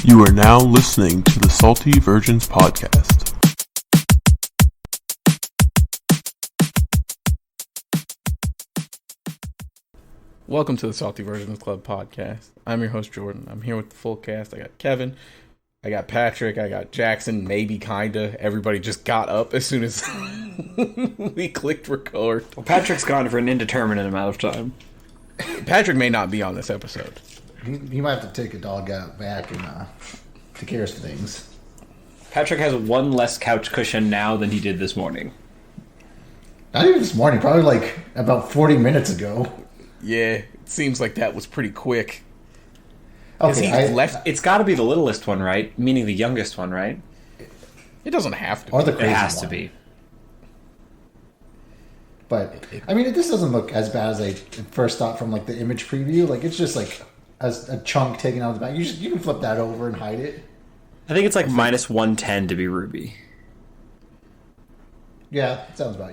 You are now listening to the Salty Virgins Podcast. Welcome to the Salty Virgins Club podcast. I'm your host, Jordan. I'm here with the full cast. I got Kevin, I got Patrick, I got Jackson, maybe kinda. Everybody just got up as soon as we clicked record. Well, Patrick's gone for an indeterminate amount of time. Patrick may not be on this episode. He might have to take a dog out back and take care of some things. Patrick has one less couch cushion now than he did this morning. Not even this morning, probably like about 40 minutes ago. Yeah, it seems like that was pretty quick. Okay, It's got to be the littlest one, right? Meaning the youngest one, right? It doesn't have to. Or the It crazy has one. to be. But I mean, this doesn't look as bad as I first thought from like the image preview. Like it's just like a chunk taken out of the back. You can flip that over and hide it. I think it's like minus 110 to be Ruby. Yeah, sounds about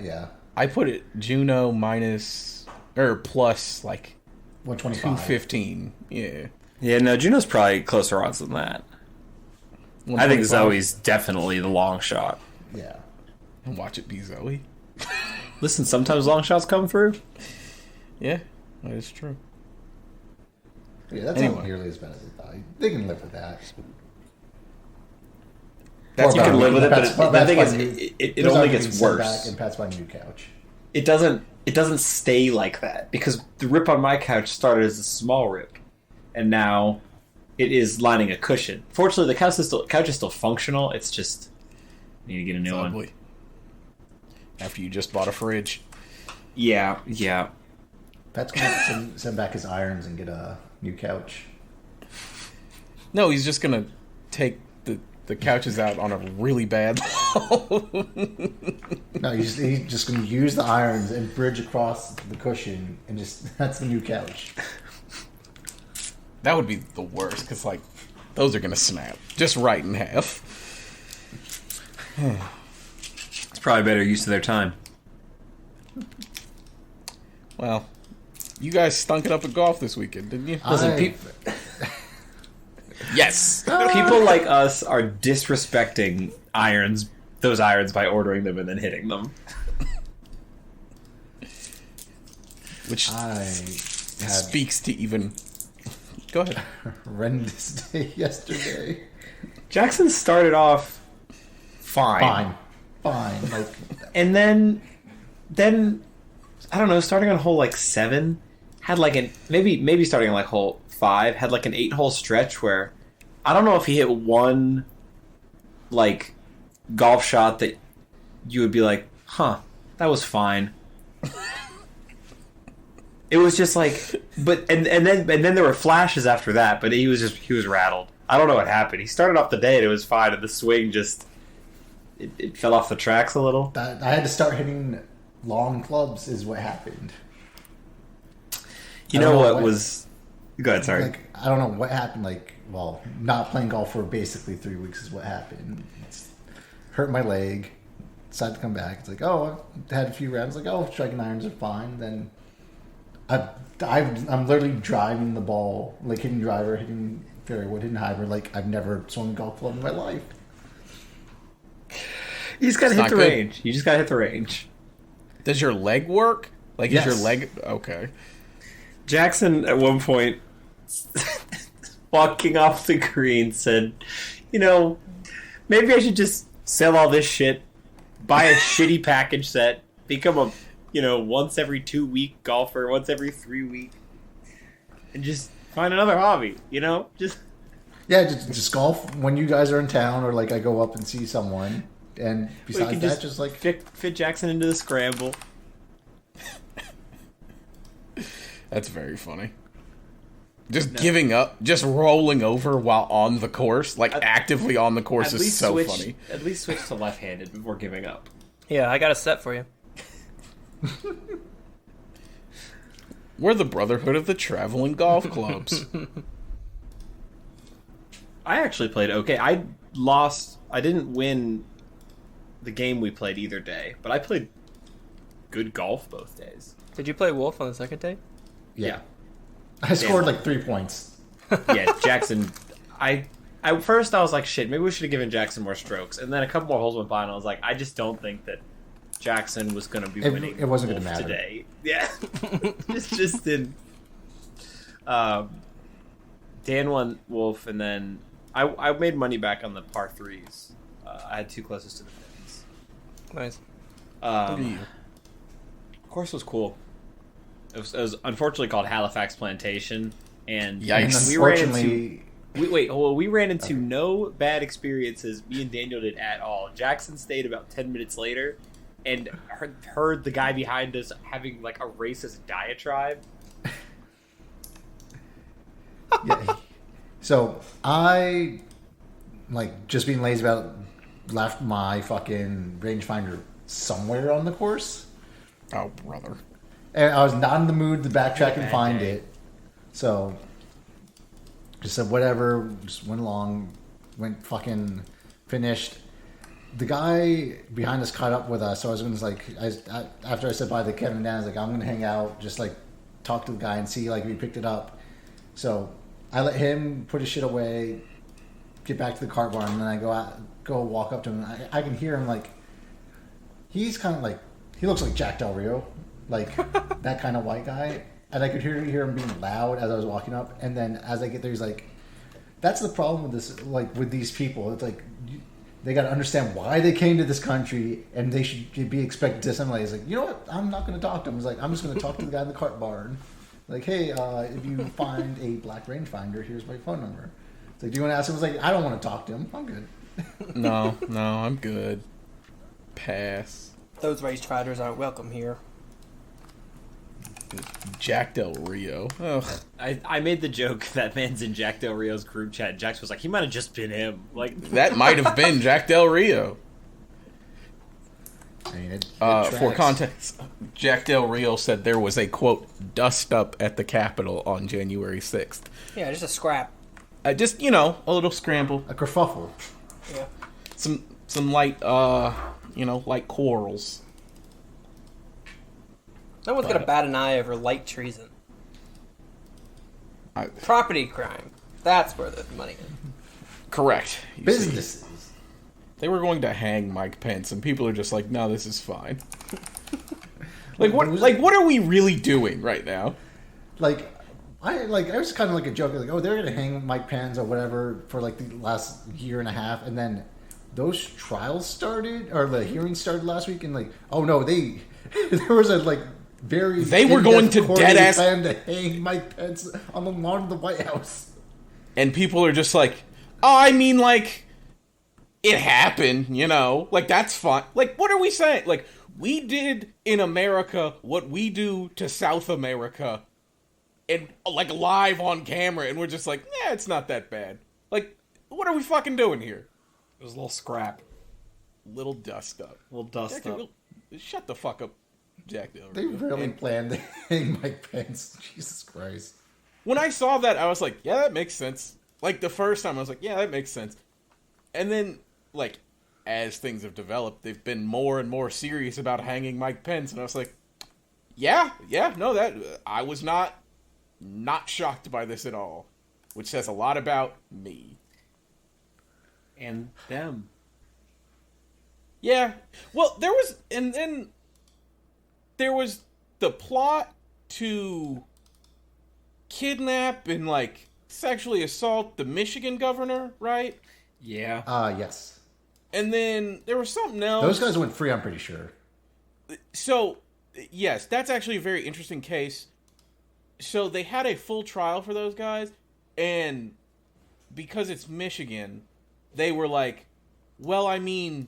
I put it Juno minus or plus like 125. 215. Yeah. Yeah, no, Juno's probably closer odds than that. I think Zoe's definitely the long shot. Yeah. And watch it be Zoe. Listen, sometimes long shots come through. Yeah, that is true. Yeah, that's Anyway. not nearly as bad as I thought. They can live with that. You can live with it, but the thing is, Pat's it only gets worse. Back and Pat's my new couch. It doesn't stay like that because the rip on my couch started as a small rip, and now it is lining a cushion. Fortunately, the couch is still functional. It's just need to get a new one. Ugly. After you just bought a fridge. Yeah. Pat's going to send back his irons and get a new couch. No, he's just gonna take the couches out on a really bad No, he's just going to use the irons and bridge across the cushion, and that's the new couch. That would be the worst, because, like, those are gonna snap. Just right in half. It's probably better use of their time. Well, you guys stunk it up at golf this weekend, didn't you? Listen, Yes! people like us are disrespecting those irons by ordering them and then hitting them. Which had speaks to even... Go ahead. a horrendous day yesterday. Jackson started off fine. Like, And then I don't know, starting on hole like 7, had like an maybe starting on like hole 5, had like an 8-hole stretch where I don't know if he hit one like golf shot that you would be like, huh, that was fine. It was just like, but and then there were flashes after that, but he was rattled. I don't know what happened. He started off the day and it was fine, and the swing just it fell off the tracks a little. I had to start hitting long clubs is what happened. You know what was... Go ahead, sorry. Like, I don't know what happened. Like, well, not playing golf for basically 3 weeks is what happened. It's hurt my leg. Decided to come back. It's like, oh, I had a few rounds. Like, oh, striking irons are fine. Then I'm literally driving the ball, like hitting driver, hitting fairway, hitting hybrid. Like I've never swung a golf club in my life. You just gotta It's hit the not good. range. You just gotta hit the range. Does your leg work? Like, Yes. is your leg... Okay. Jackson, at one point, walking off the green, said, you know, maybe I should just sell all this shit, buy a shitty package set, become a, once every 2 week golfer, once every 3 week, and just find another hobby, Just... Yeah, just golf when you guys are in town, or like I go up and see someone. And besides that, just like fit Jackson into the scramble. That's very funny. Just giving up, just rolling over while on the course, like actively on the course is so funny. At least switch to left-handed before giving up. Yeah, I got a set for you. We're the Brotherhood of the Traveling Golf Clubs. I actually played okay. I didn't win the game we played either day, but I played good golf both days. Did you play Wolf on the second day? Yeah. I scored like 3 points. Yeah, Jackson, I At first, I was like, shit, maybe we should have given Jackson more strokes. And then a couple more holes went by, and I was like, I just don't think that Jackson was going to be winning. It wasn't going to Wolf matter today. Yeah, just didn't. Dan won Wolf, and then I made money back on the par threes. I had two closest to the pins. Nice. Of course, it was cool. It was unfortunately called Halifax Plantation, and Yikes. we ran into no bad experiences. Me and Daniel did at all. Jackson stayed about 10 minutes later, and heard the guy behind us having like a racist diatribe. Yeah. So I, like, just being lazy about left my fucking rangefinder somewhere on the course. Oh, brother. And I was not in the mood to backtrack and find day. it. So just said whatever, just went along, went fucking finished. The guy behind us caught up with us, so I was going to after I said bye to Kevin and Dan, I was like, I'm going to hang out, just like talk to the guy and see like if he picked it up. So I let him put his shit away, get back to the cart barn, and then I go walk up to him. And I can hear him like, he's kind of like, he looks like Jack Del Rio, like that kind of white guy. And I could hear him being loud as I was walking up. And then as I get there, he's like, that's the problem with this, like with these people. It's like, they got to understand why they came to this country, and they should be expected to assimilate. He's like, you know what? I'm not going to talk to him. He's like, I'm just going to talk to the guy in the cart barn. Like, hey, if you find a black rangefinder, here's my phone number. It's like, do you want to ask him? I was like, I don't want to talk to him. I'm good. No, I'm good. Pass. Those racefighters aren't welcome here. Jack Del Rio. Ugh. I made the joke that man's in Jack Del Rio's group chat. Jax was like, he might have just been him. Like That might have been Jack Del Rio. I mean, it For tracks. context, Jack Del Rio said there was a, quote, dust up at the Capitol on January 6th. Yeah, just a scrap. Just, a little scramble. A kerfuffle. Yeah. Some light, light quarrels. No one's gonna bat an eye over light treason. Property crime. That's where the money is. Correct. You see. Businesses. They were going to hang Mike Pence, and people are just like, no, this is fine. What are we really doing right now? I was kind of like a joke, like, oh, they're gonna hang Mike Pence or whatever for like the last year and a half, and then those trials started or the hearings started last week, and like, oh no, there was a like very They were going to dead-ass plan to hang Mike Pence on the lawn of the White House, and people are just like, oh, I mean, like, it happened, like, that's fine. Like, what are we saying? Like, we did in America what we do to South America, and like live on camera, and we're just like, yeah, it's not that bad. Like, what are we fucking doing here? it was a little scrap, Little dust up. little dust Jack, up. shut the fuck up, Jack Del they Rio. really And planned to hang Mike Pence. Jesus Christ! when I saw that, I was like, yeah, that makes sense. Like, the first time, I was like, yeah, that makes sense. And then, like, as things have developed, they've been more and more serious about hanging Mike Pence, and I was like, I was not shocked by this at all, which says a lot about me. And them. Yeah. Well, there was the plot to kidnap and, like, sexually assault the Michigan governor, right? Yeah. Yes. And then there was something else. Those guys went free, I'm pretty sure. So, yes, that's actually a very interesting case. So they had a full trial for those guys, and because it's Michigan, they were like, well, I mean,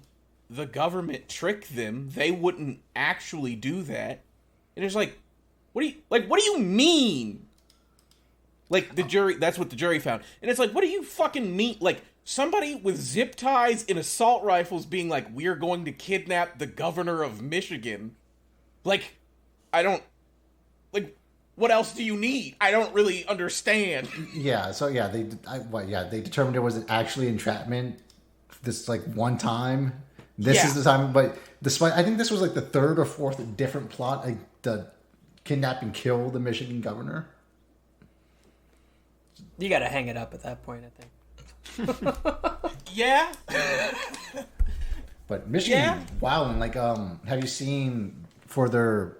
the government tricked them. They wouldn't actually do that. And it's like, what do you mean? Like, the jury, that's what the jury found. And it's like, what do you fucking mean? Like, somebody with zip ties and assault rifles being like, we're going to kidnap the governor of Michigan. Like, I don't, like, what else do you need? I don't really understand. Yeah. So yeah, they determined it was actually entrapment. This like one time. This is the time. But despite, I think this was like the third or fourth different plot to kidnap and kill the Michigan governor. You gotta hang it up at that point, I think. Yeah. But Michigan, Yeah. wow, and like, have you seen for their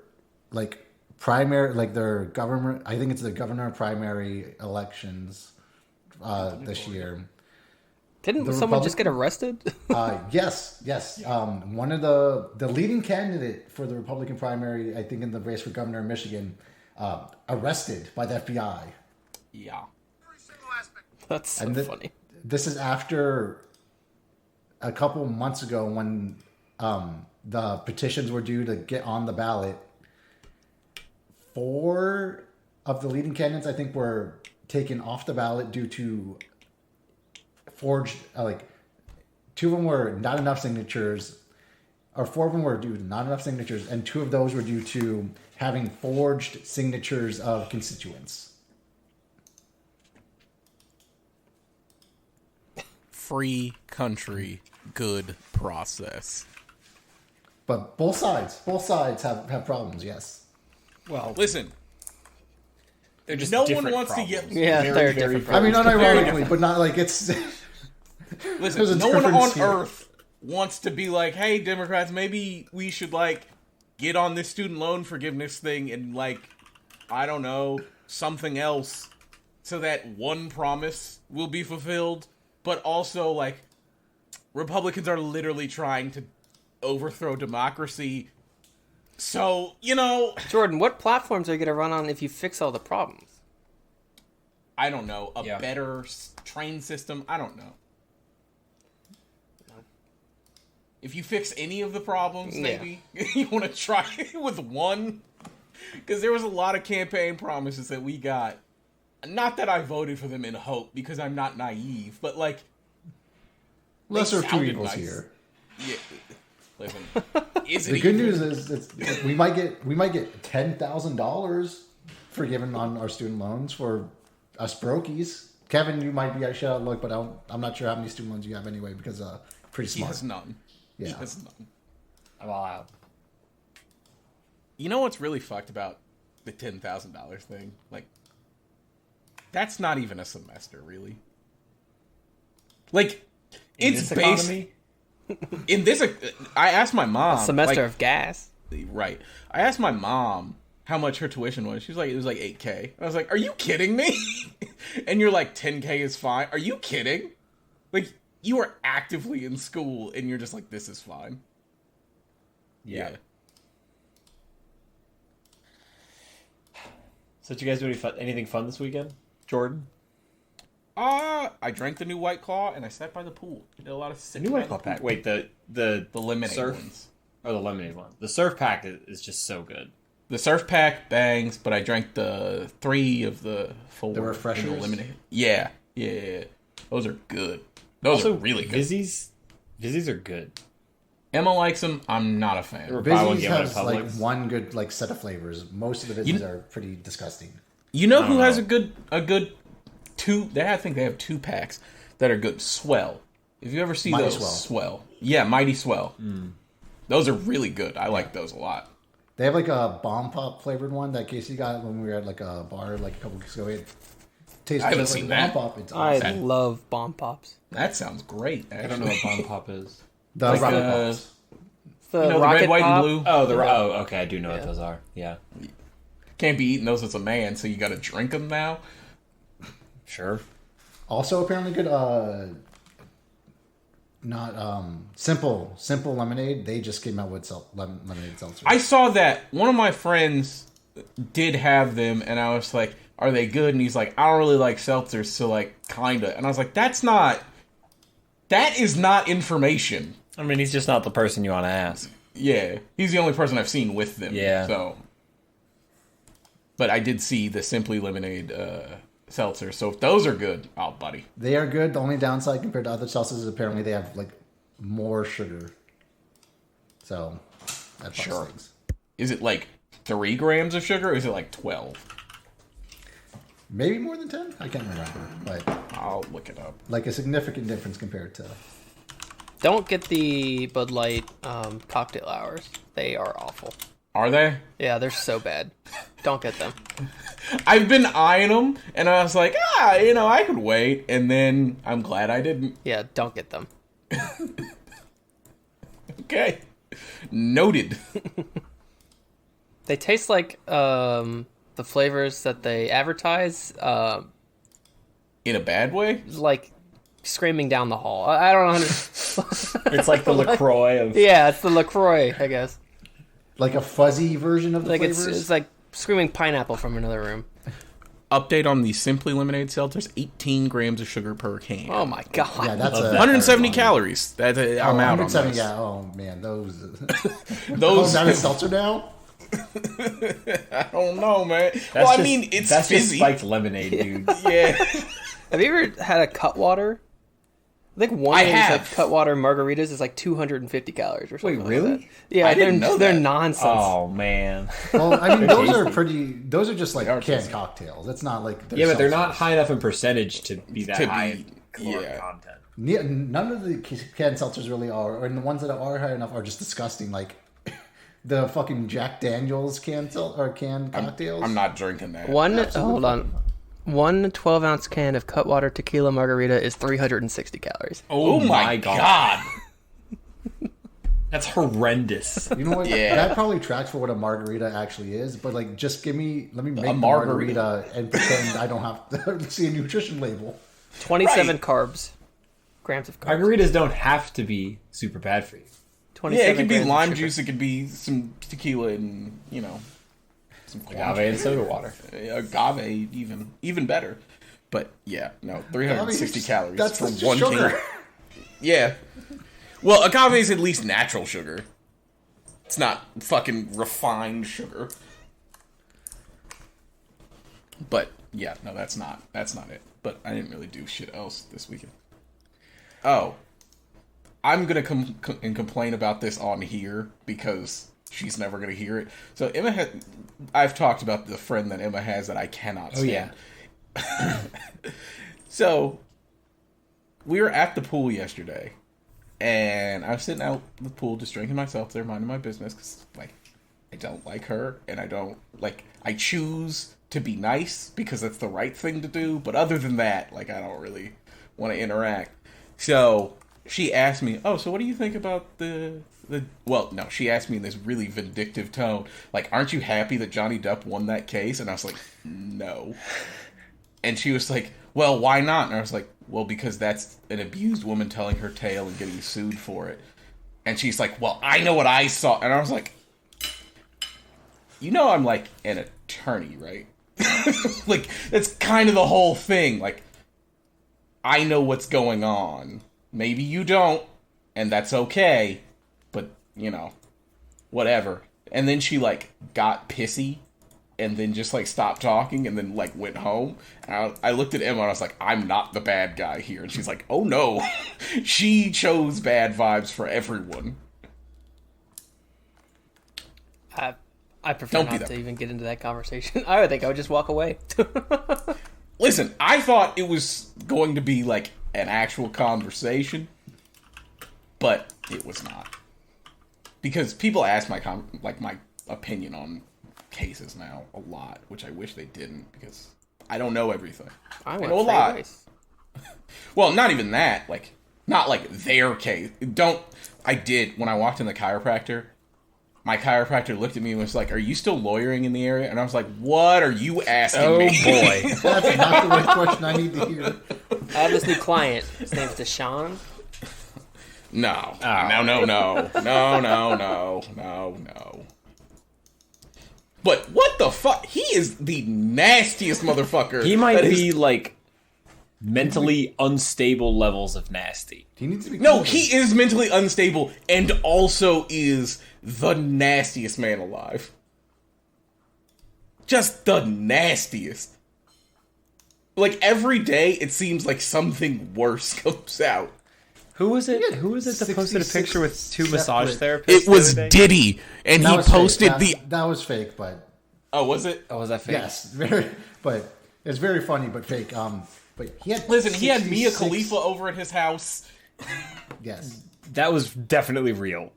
like primary, like their government? I think it's the governor primary elections this year. Didn't The someone just get arrested? Yes. One of the leading candidate for the Republican primary, I think in the race for governor of Michigan, arrested by the FBI. Yeah. That's so And funny. This is after a couple months ago when the petitions were due to get on the ballot. 4 of the leading candidates, I think, were taken off the ballot due to forged, 2 of them were not enough signatures, or 4 of them were due to not enough signatures, and 2 of those were due to having forged signatures of constituents. Free country, good process. But both sides have problems, yes. Well, Listen, they're just no one different wants to problems. get. Yeah, Very, they're very different. I mean, problems. unironically, but not like it's... There's a Listen, no one difference on here. earth wants to be like, hey, Democrats, maybe we should, get on this student loan forgiveness thing and, I don't know, something else so that one promise will be fulfilled. But also, Republicans are literally trying to overthrow democracy. So, Jordan, what platforms are you going to run on if you fix all the problems? I don't know, a Yeah. better train system. I don't know. If you fix any of the problems, maybe you want to try with one, because there was a lot of campaign promises that we got. Not that I voted for them in hope, because I'm not naive, but Lesser of two sounded evils nice. here. Yeah, listen. Is it The good even- news is we might get $10,000 forgiven on our student loans for us brokies. Kevin, you might be I should look, but I'm not sure how many student loans you have anyway because pretty He smart. has none. He Yeah. has none. I'm all out. You know what's really fucked about the $10,000 thing? That's not even a semester, really. In It's this based economy, in this. I asked my mom. Semester of gas. Right. I asked my mom how much her tuition was. She was like, it was like $8K. I was like, are you kidding me? And you're like, $10K is fine. Are you kidding? You are actively in school and you're just like, this is fine. yeah. So did you guys do anything fun this weekend, Jordan? I drank the new White Claw and I sat by the pool. I did a lot of The sitting new by White Claw the pack. pool. Wait, the lemonade surf ones. or the lemonade one. The surf pack is just so good. The surf pack bangs, but I drank the 3 of the 4. The refreshers? in the lemonade. Yeah. Those are good. Those are really good. Vizzies are good. Emma likes them. I'm not a fan. Or buy one, Vizzies get one at has like Publix. one good set of flavors. Most of the Vizzies are pretty disgusting. You know who don't has know. a good 2? I think they have 2 packs that are good. Swell. If you ever see Mighty those, Swell. Yeah, Mighty Swell. Those are really good. I like those a lot. They have like a bomb pop flavored one that Casey got when we were at like a bar like a couple weeks ago. It tastes I haven't just like seen bomb that. pop. It's I awesome. love bomb pops. That sounds great. Actually. I don't know what Bomb Pop is. The Like, rocket pops. It's the the rocket red, white, pop. and blue. Oh, okay, I do know what those are. Yeah, Can't be eating those as a man, so you got to drink them now. sure. Also apparently good. Not simple lemonade. They just came out with lemonade seltzer. I saw that one of my friends did have them, and I was like, "Are they good?" And he's like, "I don't really like seltzers, so kinda." And I was like, That is not information." I mean, he's just not the person you want to ask. Yeah, he's the only person I've seen with them. Yeah. So, but I did see the Simply Lemonade seltzer. So if those are good, oh, buddy. They are good. The only downside compared to other seltzers is apparently they have like more sugar. So that fucks Sure. things. Is it 3 grams of sugar, or is it 12? Maybe more than 10. I can't remember, but I'll look it up. like a significant difference compared to. Don't get the Bud Light cocktail hours. They are awful. Are they? Yeah, they're so bad. Don't get them. I've been eyeing them, and I was like, I could wait. And then I'm glad I didn't. Yeah, don't get them. Okay. Noted. They taste like the flavors that they advertise, In a bad way? like screaming down the hall. I don't know. It's like the LaCroix of... Yeah, it's the LaCroix, I guess. Like a fuzzy version of the Like flavors? it's like screaming pineapple from another room. Update on the Simply Lemonade seltzers: 18 grams of sugar per can. Oh my god. Yeah, that's 170 calories. I'm out on 170, this. yeah. Oh, man, those... Those. Not a seltzer now? I don't know, man. It's that's fizzy. just spiked lemonade, dude. Yeah. Have you ever had a Cutwater? I think one I of these have. like Cutwater margaritas is like 250 calories or something. Wait, really? Like that. Yeah, I didn't know they're that. nonsense. Oh, man. Well, I mean, those are tasty. pretty... Those are just like are canned tasty. cocktails. It's not like... Yeah, but they're seltzers. not high enough in percentage to be that To high be- in caloric yeah. content. None of the canned seltzers really are, and the ones that are high enough are just disgusting. Like the fucking Jack Daniels canned cocktails. I'm not drinking that. Hold on. One 12-ounce can of Cutwater tequila margarita is 360 calories. Oh my god. That's horrendous. You know what? Yeah. That probably tracks for what a margarita actually is. But like, just let me make the margarita. margarita and pretend I don't have to see a nutrition label. 27 Right. grams of carbs. Margaritas don't have to be super bad for you. 27 Yeah, it could be grams of lime sugar. juice. It could be some tequila and some Agave and soda water. agave even better. But yeah, no, 360 calories That's for just one sugar. can. Yeah. Well, agave is at least natural sugar. It's not fucking refined sugar. But yeah, no, that's not it. But I didn't really do shit else this weekend. Oh, I'm gonna come and complain about this on here because she's never gonna hear it. So Emma I've talked about the friend that Emma has that I cannot stand. yeah. So we were at the pool yesterday, and I was sitting out in the pool just drinking myself there, minding my business, because like I don't like her, and I choose to be nice because that's the right thing to do. But other than that, like I don't really want to interact. So she asked me, "Oh, so what do you think about the?" Well, no, she asked me in this really vindictive tone, like, "Aren't you happy that Johnny Depp won that case?" And I was like, "No." And she was like, "Well, why not?" And I was like, "Well, because that's an abused woman telling her tale and getting sued for it." And she's like, "Well, I know what I saw." And I was like, I'm like an attorney, right? Like, that's kind of the whole thing. Like, I know what's going on. Maybe you don't, and that's okay. But, whatever. And then she, like, got pissy and then just, like, stopped talking and then, like, went home. And I looked at Emma and I was like, I'm not the bad guy here. And she's like, oh, no. She chose bad vibes for everyone. I prefer Don't be not that to way. even get into that conversation. I would think I would just walk away. Listen, I thought it was going to be, like, an actual conversation. But it was not. Because people ask my opinion on cases now a lot, which I wish they didn't, because I don't know everything. I know went a straight lot. race. Well, not even that. Like, not like their case. I did, when I walked in the chiropractor, my chiropractor looked at me and was like, "Are you still lawyering in the area?" And I was like, "What are you asking me?" boy. That's not the right question I need to hear. I have this new client. His name's Deshaun. No. No. But what the fuck? He is the nastiest motherfucker. He might that is- be, like, mentally unstable levels of nasty. He needs to be. No, he is mentally unstable and also is the nastiest man alive. Just the nastiest. Like, every day, it seems like something worse comes out. Who was it? Who was it that posted a 66 picture with two massage separate- therapists? It was the other day? Diddy, and That he was fake. posted the... That was fake, but Oh, was it? Oh, was that fake? yes, but it's very funny, but fake. But he had Listen, he had Mia 66 Khalifa over at his house. Yes, That was definitely real.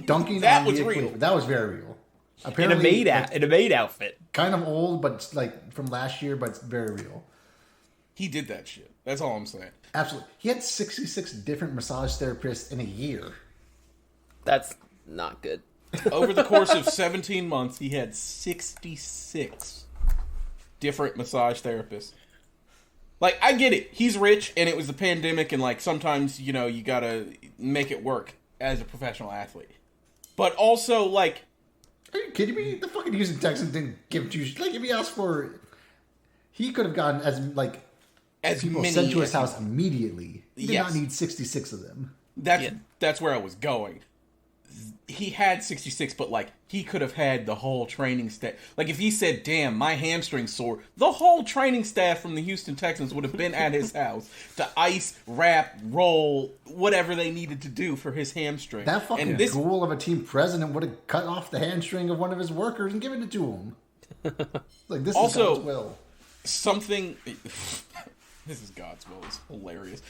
dunking. That on was Mia real. Khalifa. That was very real. Apparently, in a maid outfit. kind of old, but like from last year, but it's very real. He did that shit. That's all I'm saying. Absolutely. He had 66 different massage therapists in a year. That's not good. Over the course of 17 months, he had 66 different massage therapists. Like, I get it. He's rich, and it was the pandemic, and, like, sometimes, you know, you gotta make it work as a professional athlete. But also, like... Are you kidding me? The fucking Houston Texans didn't give it to you. Like, if he asked for... He could have gotten as people many sent to his as house immediately. He did Yes. not need 66 of them. That's where I was going. He had 66, but, like, he could have had the whole training staff. Like, if he said, damn, my hamstring's sore, the whole training staff from the Houston Texans would have been at his house to ice, wrap, roll, whatever they needed to do for his hamstring. That fucking ghoul of a team president would have cut off the hamstring of one of his workers and given it to him. Like, this Also, is God's will. Something... This is God's will. It's hilarious.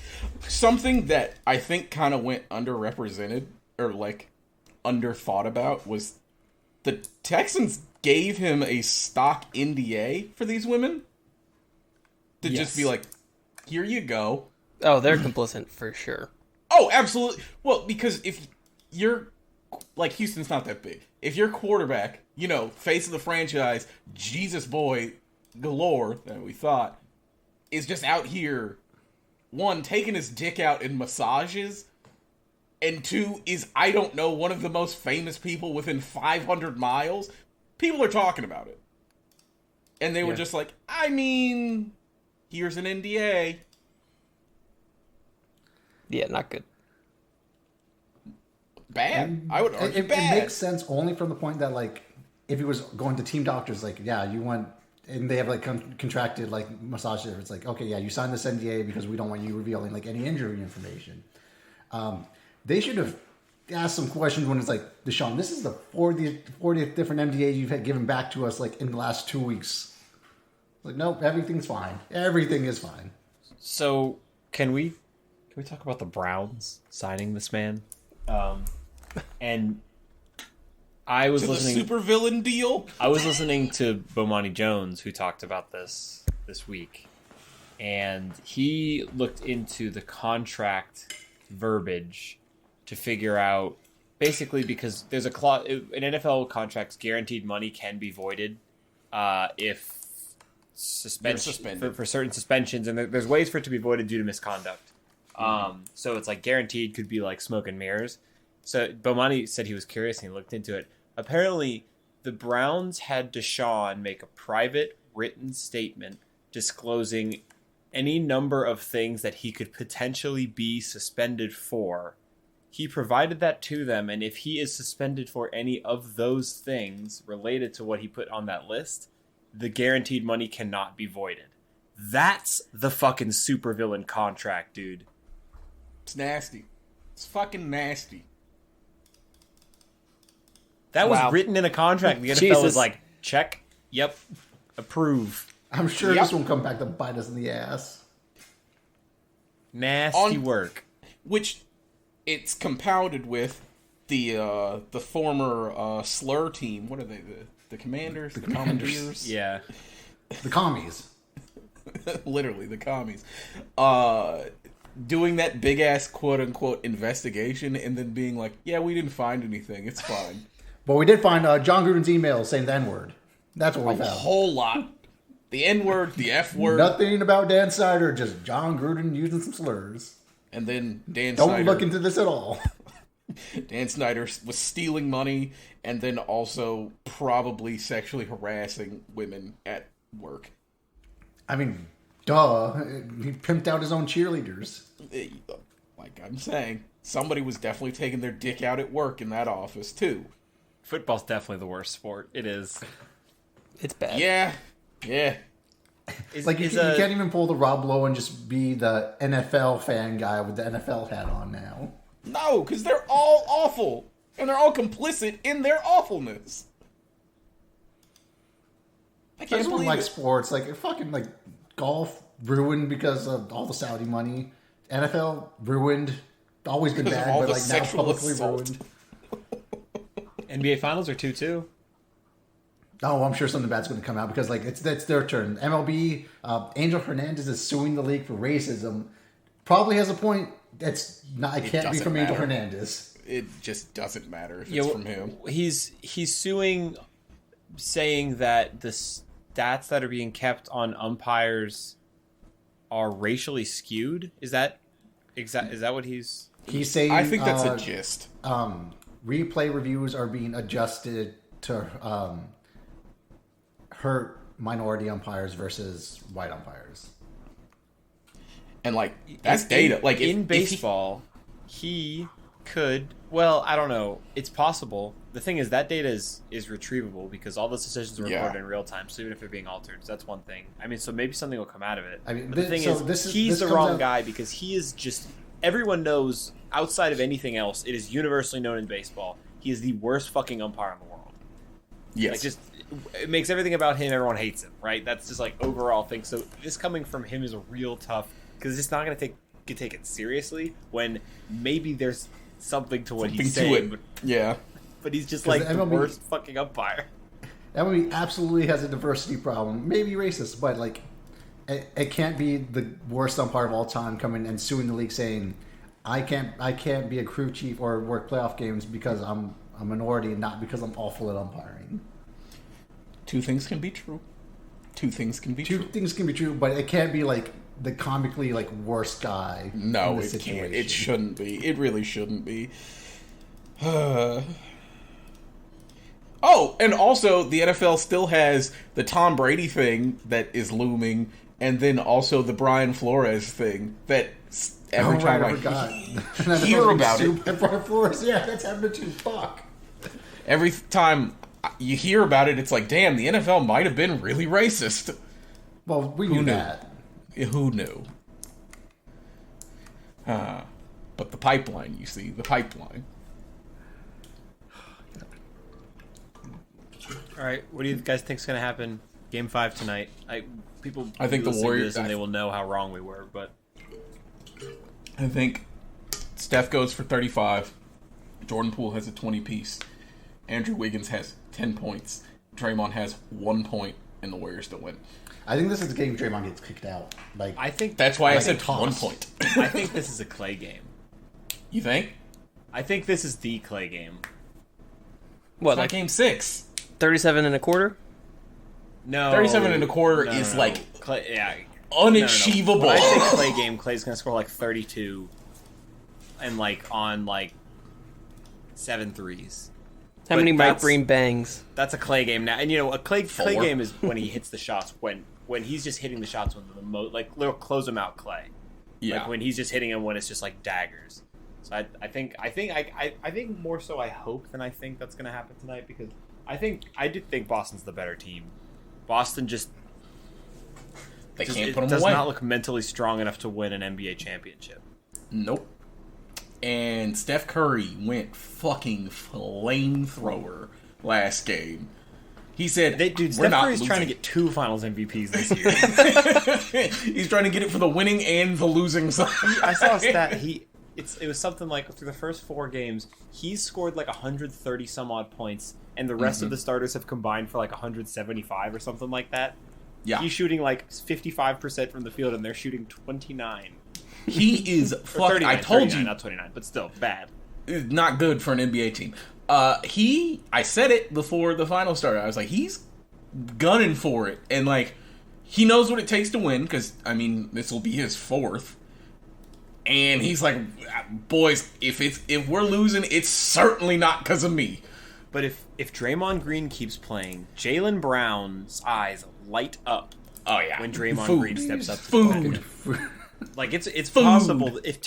Something that I think kind of went underrepresented, or, like, underthought about, was the Texans gave him a stock NDA for these women to just be like, here you go. Oh, they're complicit for sure. Oh, absolutely. Well, because if you're, like, Houston's not that big. If your quarterback, you know, face of the franchise, Jesus boy galore, that we thought, is just out here, one, taking his dick out in massages, and two, is, I don't know, one of the most famous people within 500 miles, people are talking about it. And they were just like, I mean, here's an NDA. Yeah, not good. Bad. I would argue It bad. makes sense only from the point that, like, if he was going to team doctors, like, yeah, you want... And they have, like, contracted, like, massage therapists. It's like, okay, yeah, you signed this NDA because we don't want you revealing, like, any injury information. They should have asked some questions when it's like, Deshaun, this is the 40th different NDA you've had given back to us, like, in the last 2 weeks. Like, nope, everything's fine. Everything is fine. So, can we talk about the Browns signing this man? And I was listening... The supervillain deal? I was listening to Bomani Jones, who talked about this week, and he looked into the contract verbiage to figure out, basically, because there's a clause in NFL contracts, guaranteed money can be voided if suspended for certain suspensions, and there's ways for it to be voided due to misconduct. So it's like guaranteed could be like smoke and mirrors. So Bomani said he was curious and he looked into it. Apparently, the Browns had Deshaun make a private written statement disclosing any number of things that he could potentially be suspended for. He provided that to them, and if he is suspended for any of those things related to what he put on that list, the guaranteed money cannot be voided. That's the fucking supervillain contract, dude. It's nasty. It's fucking nasty. That was written in a contract. The NFL was like, check, yep, approve. I'm sure this won't come back to bite us in the ass. Nasty work. Which it's compounded with the former slur team. What are they? The Commanders? The Commandeers? Yeah. The commies. Literally, the commies. Doing that big-ass quote-unquote investigation and then being like, yeah, we didn't find anything. It's fine. But we did find John Gruden's email saying the N-word. That's what we found. A whole lot. The N-word, the F-word. Nothing about Dan Snyder, just John Gruden using some slurs. And then Dan Snyder... Don't look into this at all. Dan Snyder was stealing money and then also probably sexually harassing women at work. I mean, duh. He pimped out his own cheerleaders. Like I'm saying, somebody was definitely taking their dick out at work in that office, too. Football's definitely the worst sport. It is. It's bad. Yeah. You can't even pull the Rob Lowe and just be the NFL fan guy with the NFL hat on now. No, because they're all awful. And they're all complicit in their awfulness. I can't believe like it. sports, like fucking like golf ruined because of all the Saudi money. NFL ruined, always been Because of bad, all but the like now sexual publicly assault. ruined. NBA Finals are 2-2. Oh, I'm sure something bad's going to come out because like that's their turn. MLB, Angel Hernandez is suing the league for racism. Probably has a point. That's not. It can't be from Angel Hernandez. It just doesn't matter if it's from him. He's suing, saying that the stats that are being kept on umpires are racially skewed. Is that what he's saying? I think that's a gist. Replay reviews are being adjusted to hurt minority umpires versus white umpires. And like that's data. Like in baseball, he could. Well, I don't know. It's possible. The thing is, that data is retrievable because all those decisions are recorded in real time. So even if they're being altered, so that's one thing. I mean, so maybe something will come out of it. I mean, but the thing is, he's the wrong guy because he is just. Everyone knows outside of anything else, it is universally known in baseball. He is the worst fucking umpire in the world. Yes. Like just it makes everything about him. Everyone hates him, right? That's just like overall thing. So this coming from him is a real tough because it's not going to get taken seriously when maybe there's something to what he's saying. But he's just like the worst fucking umpire. MLB absolutely has a diversity problem. Maybe racist, but like it can't be the worst umpire of all time coming and suing the league saying I can't be a crew chief or work playoff games because I'm a minority and not because I'm awful at umpiring. Two things can be true. Two things can be true, but it can't be like the comically like worst guy. No, it can't. It shouldn't be. It really shouldn't be. Oh, and also the NFL still has the Tom Brady thing that is looming, and then also the Brian Flores thing that every time I hear about it. Brian Flores, yeah, that's happened to fuck. Every time you hear about it, it's like, damn, the NFL might have been really racist. Well, we knew that. Who knew? But the pipeline, you see, the pipeline. All right, what do you guys think is going to happen? Game 5 tonight. I think the Warriors, and they will know how wrong we were. But I think Steph goes for 35. Jordan Poole has a 20-piece. Andrew Wiggins has 10 points. Draymond has 1 point, and the Warriors don't win. I think this is the game Draymond gets kicked out. Like I think that's why I said 1 point. I think this is a Clay game. You think? I think this is the Clay game. What, like game 6? 37 and a quarter? No. 37 and a quarter is like Clay, unachievable. No. When I say Clay game, Clay's going to score like 32 and like on like 7 threes. How many Mike Breen bangs? That's a Clay game now. And you know, a Clay game is when he hits the shots when he's just hitting the shots with the most like little close them out Clay. Yeah. Like when he's just hitting them when it's just like daggers. So I think more so I hope than I think that's going to happen tonight because I do think Boston's the better team. Boston just can't put them away. Does not look mentally strong enough to win an NBA championship. Nope. And Steph Curry went fucking flamethrower last game. He said, Steph Curry's trying to get 2 Finals MVPs this year. He's trying to get it for the winning and the losing side. I saw a stat. It was something like through the first 4 games, he's scored like 130 some odd points, and the rest of the starters have combined for like 175 or something like that. Yeah, he's shooting like 55% from the field, and they're shooting 29. He is fucking. I told you, not 29, but still bad. Not good for an NBA team. I said it before the final started. I was like, he's gunning for it, and like he knows what it takes to win because I mean this will be his 4th. And he's like, boys, if we're losing, it's certainly not because of me. But if Draymond Green keeps playing, Jaylen Brown's eyes light up. Oh yeah, when Draymond Green steps up to food. Like it's possible if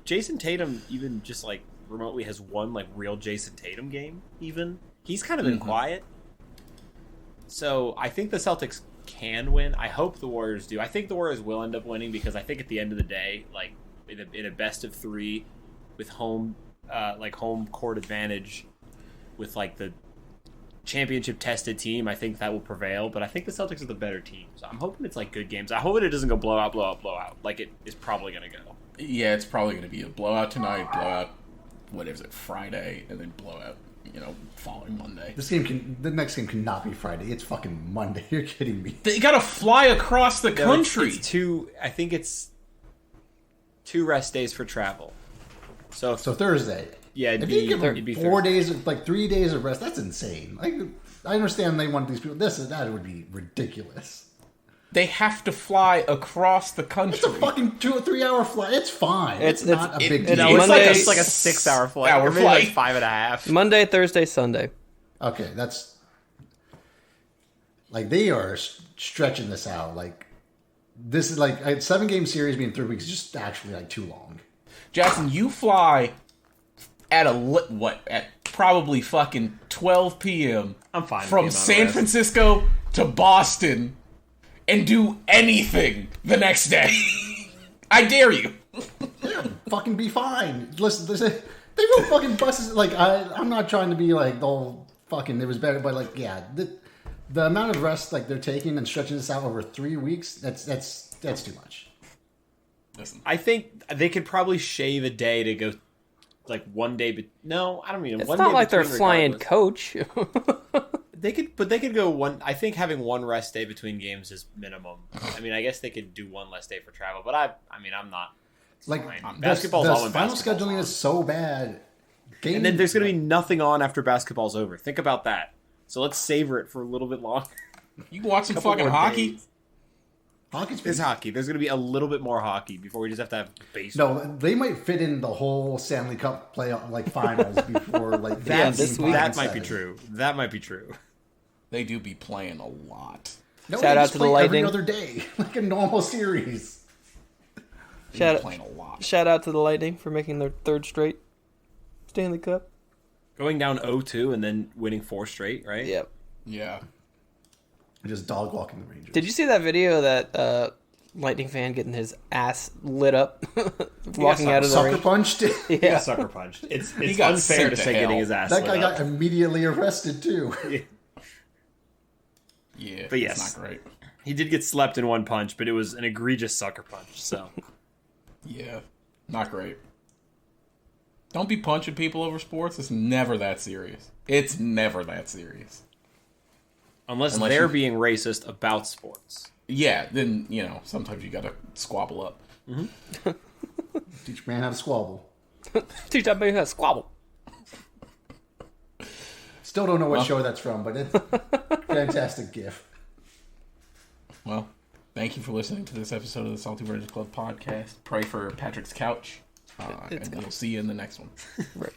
Jason Tatum even just like remotely has one like real Jason Tatum game, even he's kind of been quiet. So I think the Celtics can win. I hope the Warriors do. I think the Warriors will end up winning because I think at the end of the day, like in a best of 3 with home court advantage with like the championship tested team, I think that will prevail. But I think the Celtics are the better team, so I'm hoping it's like good games. I hope it doesn't go blowout like it is probably going to go. Yeah, it's probably going to be a blowout tonight, blowout, what is it, Friday, and then blowout following Monday. The next game cannot be Friday. It's fucking Monday. You're kidding me. They gotta fly across the country. I think it's 2 rest days for travel. So Thursday. Yeah, if you give them it'd be 4 days, like 3 days of rest, that's insane. Like, I understand they want these people. That would be ridiculous. They have to fly across the country. It's a fucking 2 or 3 hour flight. It's fine. It's not a big deal. It's like a 6 hour flight. Or maybe like 5.5. Monday, Thursday, Sunday. Okay, that's like they are stretching this out. Like this is like a 7-game series being 3 weeks is just actually like too long. Jackson, you fly at at probably fucking 12 p.m. I'm fine from San Francisco to Boston and do anything the next day. I dare you. Yeah, fucking be fine. Listen, they rode fucking buses. Like I'm not trying to be like all fucking. It was better, but like yeah, the amount of rest like they're taking and stretching this out over 3 weeks. That's too much. Listen, I think they could probably shave a day to go like 1 day. But no, I don't mean it's one not day like they're between flying regardless. coach. They could go one. I think having 1 rest day between games is minimum. I mean, I guess they could do 1 less day for travel, but I'm not. Like basketball's the on when final basketball's scheduling on. is so bad. And then there's going to be nothing on after basketball's over. Think about that. So let's savor it for a little bit longer. you can watch some Couple fucking more hockey. days. Hockey's There's hockey. There's going to be a little bit more hockey before we just have to have baseball. No, they might fit in the whole Stanley Cup playoff like finals before like that. Yeah, this week. That might be true. That might be true. They do be playing a lot. No, Shout they out just to the play Lightning. every other day, like a normal series. They Shout be out- playing a lot. Shout out to the Lightning for making their 3rd straight Stanley Cup. Going down 0-2 and then winning 4 straight, right? Yep. Yeah. Just dog walking the Rangers. Did you see that video of that Lightning fan getting his ass lit up walking out of the sucker ring? punched? He got sucker punched. It's got unfair sent to to say hell. getting his ass That lit guy up. got immediately arrested too. Yeah. But yes. It's not great. He did get slept in 1 punch, but it was an egregious sucker punch. So Yeah. Not great. Don't be punching people over sports. It's never that serious. It's never that serious. unless Unless they're you- being racist about sports. Yeah, then, sometimes you gotta squabble up. Teach a man how to squabble. Teach that man how to squabble. Still don't know what show that's from, but it's a fantastic gif. Well, thank you for listening to this episode of the Salty Virgins Club podcast. Pray for Patrick's couch. And we'll see you in the next one. Right.